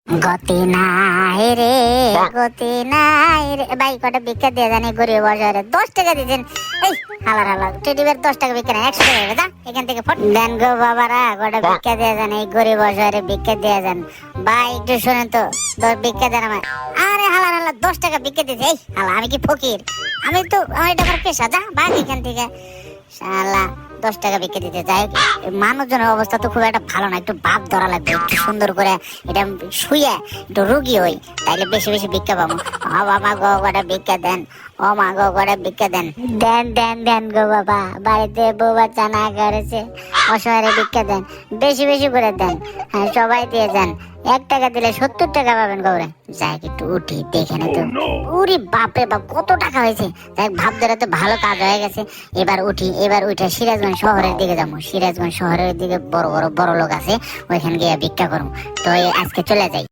গতি নাই রে, গতি নাই রে। ভাই কটা ভিক্ষা দিয়ে জানি গরিব বাজারে 10 টাকা দিয়েছেন। এই হালার হালার টেডিবের 10 টাকা ভিক্ষা নেই, 100 টাকা যা এখান থেকে ফট দেন গো বাবারা, কটা ভিক্ষা দিয়ে যান, এই গরিব বাজারে ভিক্ষা দিয়ে যান। ভাই একটু শোনেন তো, ভিক্ষা দেন আমার। আরে হালার হালার 10 টাকা ভিক্ষা দিয়েছে। এই হালা, আমি কি ফকির? আমি তো, আমার এটা আমার পেশা, যা ভাগ এখান থেকে শালা। 10 টাকা বিক্রি দিতে যাই। মানুষজনের অবস্থা তো খুব একটা ভালো না, একটু ভাব ধরা লাগবে, একটু সুন্দর করে এটা শুয়ে একটু রুগী হই, তাইলে বেশি বেশি ভিক্ষা পাবো। ও বাবা গো কটা ভিক্ষা দেন, ও মা গো কটা ভিক্ষা দেন, দেন দেন দেন গো বাবা। বাড়িতে বউ বাচ্চা না করেছে, অসহায় ভিক্ষা দেন, বেশি বেশি করে দেন। হ্যাঁ সবাই দিয়ে যান, 1 টাকা দিলে 70 টাকা পাবেন গৌরে। যাই একটু উঠি দেখে না তো। উরি বাপরে বাপ, কত টাকা হয়েছে। যাই ভাব ধরে তো ভালো কাজ হয়ে গেছে। এবার উঠি, এবার উঠে সিরাজগঞ্জ শহরের দিকে যাবো। সিরাজগঞ্জ শহরের দিকে বড় বড় বড় লোক আছে, ওইখানে গিয়ে ভিক্ষা করবো। তো আজকে চলে যাই।